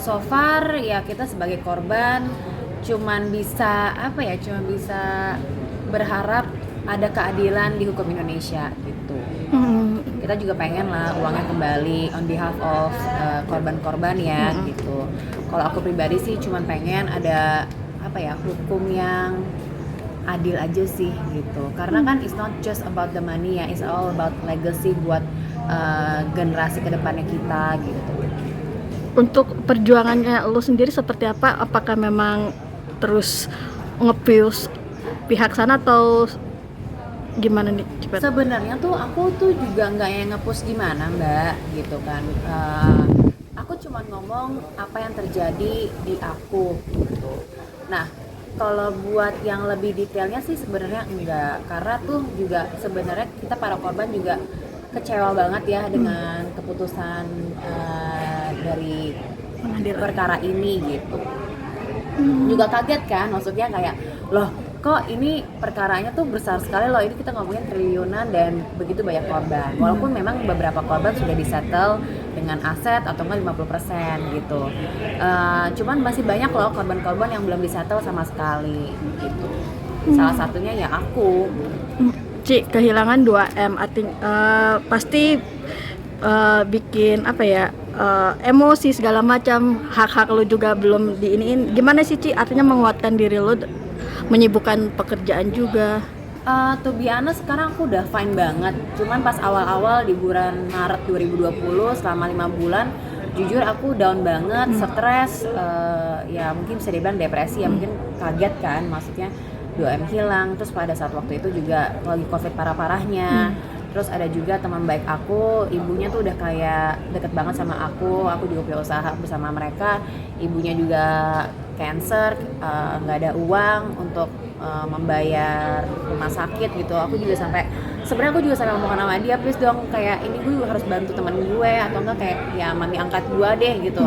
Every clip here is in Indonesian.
So far ya kita sebagai korban cuman bisa cuma bisa berharap ada keadilan di hukum Indonesia gitu. Kita juga pengen lah uangnya kembali on behalf of korban-korban ya gitu. Kalau aku pribadi sih cuman pengen ada hukum yang adil aja sih gitu. Karena kan it's not just about the money ya, it's all about legacy buat generasi kedepannya kita gitu. Untuk perjuangannya lo sendiri seperti apa? Apakah memang terus nge-push pihak sana atau gimana nih? Sebenarnya tuh aku tuh juga nggak yang nge-push gimana Mbak gitu kan. Aku cuma ngomong apa yang terjadi di aku gitu. Nah kalau buat yang lebih detailnya sih sebenarnya enggak, karena tuh juga sebenarnya kita para korban juga kecewa banget ya dengan keputusan dari perkara ini gitu. Juga kaget kan, maksudnya kayak loh kok ini perkaranya tuh besar sekali loh, ini kita ngomongin triliunan dan begitu banyak korban. Walaupun memang beberapa korban sudah disettle dengan aset atau enggak 50% gitu. Cuman masih banyak loh korban-korban yang belum disettle sama sekali gitu. Salah satunya ya aku. Ci, kehilangan 2M pasti bikin emosi segala macam, hak-hak lo juga belum diiniin. Gimana sih Ci, artinya menguatkan diri lo menyibukkan pekerjaan juga? To be honest, sekarang aku udah fine banget. Cuman pas awal-awal di bulan Maret 2020 selama 5 bulan jujur aku down banget, stres, ya mungkin bisa dibilang depresi ya, mungkin kaget kan, maksudnya 2M hilang. Terus pada saat waktu itu juga lagi COVID parah-parahnya. Terus ada juga teman baik aku, ibunya tuh udah kayak deket banget sama aku juga punya usaha bersama mereka. Ibunya juga cancer, nggak ada uang untuk membayar rumah sakit gitu. Aku juga sampai ngomong sama dia, please dong, kayak ini gue harus bantu teman gue atau enggak kayak ya mami angkat gue deh gitu.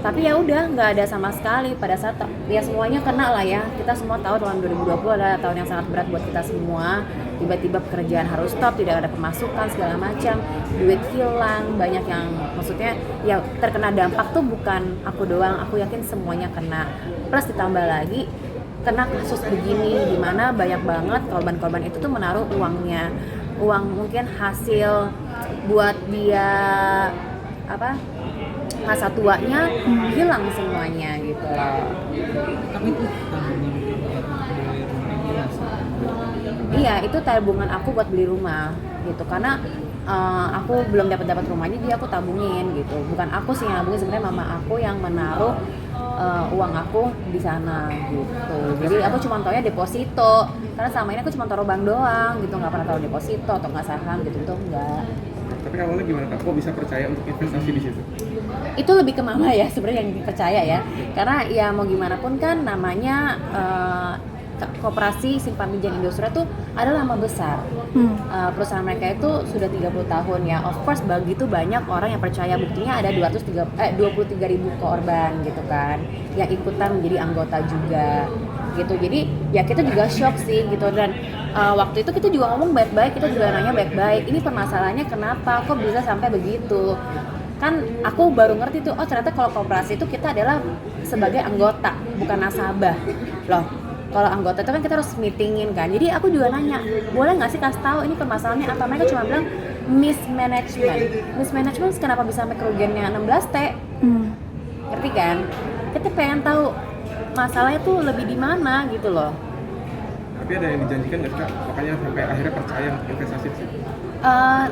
Tapi ya udah nggak ada sama sekali pada saat ya semuanya kena lah ya. Kita semua tahu tahun 2020 adalah tahun yang sangat berat buat kita semua. Tiba-tiba pekerjaan harus stop, tidak ada pemasukan segala macam, duit hilang, banyak yang maksudnya ya terkena dampak tuh bukan aku doang, aku yakin semuanya kena. Plus ditambah lagi kena kasus begini di mana banyak banget korban-korban itu tuh menaruh uang mungkin hasil buat dia masa tuanya hilang semuanya gitu loh. Tapi itu Iya, itu tabungan aku buat beli rumah gitu, karena aku belum dapat rumahnya, jadi aku tabungin gitu. Bukan aku sih yang nabungin, sebenarnya mama aku yang menaruh uang aku di sana gitu. Jadi aku cuma taunya deposito, karena selama ini aku cuma taruh bank doang gitu, nggak pernah taruh deposito atau nggak saham gitu enggak. Tapi awalnya gimana Kak? Kok bisa percaya untuk investasi di situ? Itu lebih ke mama ya sebenarnya yang percaya ya, karena ya mau gimana pun kan namanya Koperasi Simpan Pinjam Indosuria itu adalah nama besar. Perusahaan mereka itu sudah 30 tahun ya. Of course begitu banyak orang yang percaya, buktinya ada 23.000 korban gitu kan yang ikutan menjadi anggota juga gitu. Jadi ya kita juga shock sih gitu, dan waktu itu kita juga ngomong baik-baik, kita juga nanya baik-baik, ini permasalahannya kenapa kok bisa sampai begitu. Kan aku baru ngerti tuh, oh ternyata kalau koperasi itu kita adalah sebagai anggota, bukan nasabah loh. Kalau anggota itu kan kita harus meetingin kan. Jadi aku juga nanya, boleh nggak sih kasih tahu ini permasalahannya apa? Mereka cuma bilang mismanagement kenapa bisa sampai kerugiannya 16T? Ngerti kan? Kita pengen tahu masalahnya tuh lebih di mana gitu loh. Tapi ada yang dijanjikan nggak Kak? Makanya sampai akhirnya percaya untuk investasi di situ?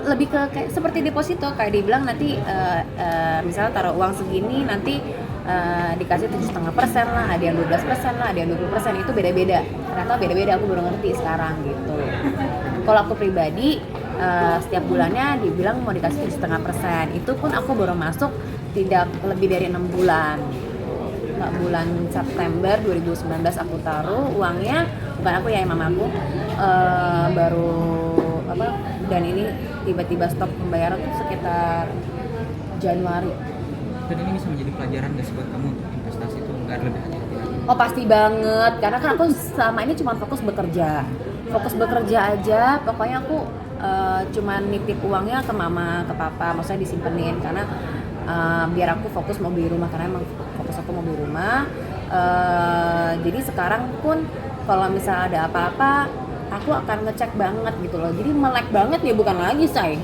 Lebih ke kayak seperti deposito, kayak dibilang nanti misalnya taruh uang segini nanti dikasih 7,5% lah, ada yang 12% lah, ada yang 20%, itu beda-beda. Ternyata beda-beda, aku baru ngerti sekarang gitu. Kalau aku pribadi setiap bulannya dibilang mau dikasih 7,5%, itu pun aku baru masuk tidak lebih dari 6 bulan. Bulan September 2019 aku taruh uangnya, bukan aku ya, mamaku baru dan ini tiba-tiba stop pembayaran tuh sekitar Januari. Dan ini bisa menjadi pelajaran gak sih buat kamu untuk investasi itu nggak lebih hati-hati? Oh pasti banget, karena kan aku selama ini cuma fokus bekerja aja. Pokoknya aku cuma nitip uangnya ke mama, ke papa, maksudnya disimpenin, karena biar aku fokus mau beli rumah, karena emang fokus aku mau beli rumah. Jadi sekarang pun kalau misalnya ada apa-apa aku akan ngecek banget gitu loh, jadi melek banget ya, bukan lagi say.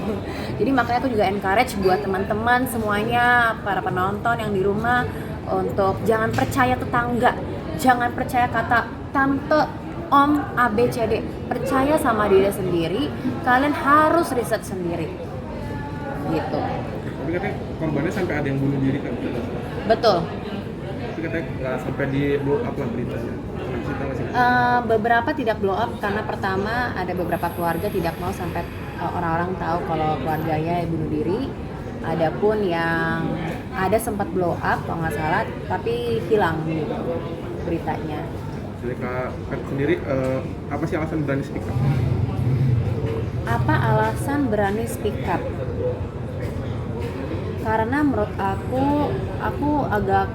Jadi makanya aku juga encourage buat teman-teman semuanya, para penonton yang di rumah, untuk jangan percaya tetangga, jangan percaya kata tante, om, ABCD, percaya sama diri sendiri. Kalian harus riset sendiri gitu. Tapi katanya korbannya sampai ada yang bunuh diri kan? Betul. Tapi katanya nggak sampai di blow up lah beritanya. Pernah cerita nggak sih? Beberapa tidak blow up karena pertama ada beberapa keluarga tidak mau sampai orang-orang tahu kalau keluarganya bunuh diri. Adapun yang ada sempat blow up kalau nggak salah, tapi hilang gitu beritanya. Jadi Kak sendiri apa sih alasan berani speak up? Apa alasan berani speak up? Karena menurut aku agak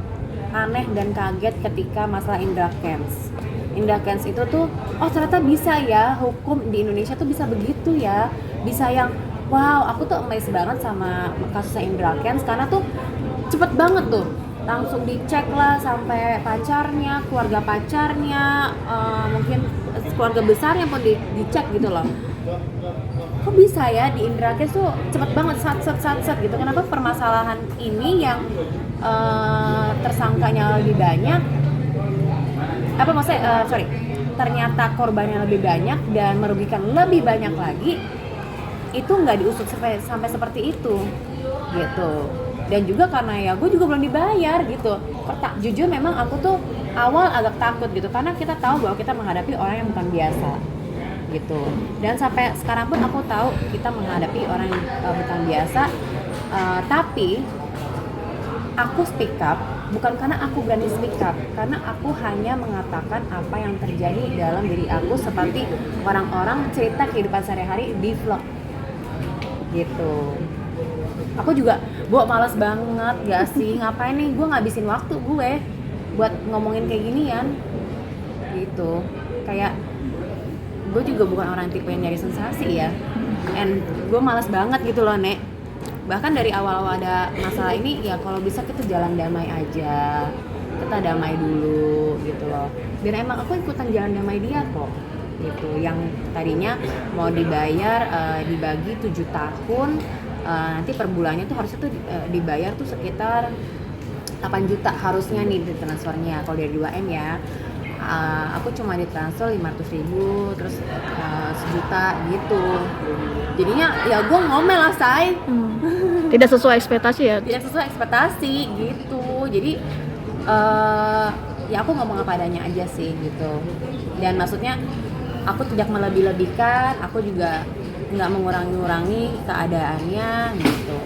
aneh dan kaget ketika masalah Indra Kents. Indra Kents itu tuh, oh ternyata bisa ya, hukum di Indonesia tuh bisa begitu ya, bisa yang wow, aku tuh amazed banget sama kasusnya Indra Kents karena tuh cepet banget tuh, langsung dicek lah sampai pacarnya, keluarga pacarnya, mungkin keluarga besarnya pun dicek gitu loh. Kok bisa ya di Indra Kents tuh cepet banget sat gitu. Kenapa permasalahan ini yang tersangkanya lebih banyak, ternyata korbannya lebih banyak dan merugikan lebih banyak lagi, itu nggak diusut sampai seperti itu gitu. Dan juga karena ya gue juga belum dibayar gitu. Jujur memang aku tuh awal agak takut gitu, karena kita tahu bahwa kita menghadapi orang yang bukan biasa gitu. Dan sampai sekarang pun aku tahu kita menghadapi orang yang bukan biasa, tapi aku speak up bukan karena aku berani speak up, karena aku hanya mengatakan apa yang terjadi dalam diri aku, seperti orang-orang cerita kehidupan sehari-hari di vlog gitu. Aku juga, males banget gak sih, ngapain nih gue ngabisin waktu gue buat ngomongin kayak ginian gitu. Kayak gue juga bukan orang tipe yang nyari sensasi ya, and gue malas banget gitu loh Nek. Bahkan dari awal-awal ada masalah ini, ya kalau bisa kita jalan damai aja, kita damai dulu gitu loh. Dan emang aku ikutan jalan damai dia kok gitu. Yang tadinya mau dibayar dibagi 7 tahun, nanti per bulannya tuh harusnya tuh dibayar tuh sekitar 8 juta harusnya nih di transfernya kalau dari 2M ya. Aku cuma ditransfer 500.000, terus 1 juta gitu. Jadinya ya gue ngomel lah say. Tidak sesuai ekspektasi ya? Tidak sesuai ekspektasi gitu. Jadi ya aku ngomong apa adanya aja sih gitu. Dan maksudnya aku tidak melebih-lebihkan, aku juga nggak mengurangi keadaannya gitu.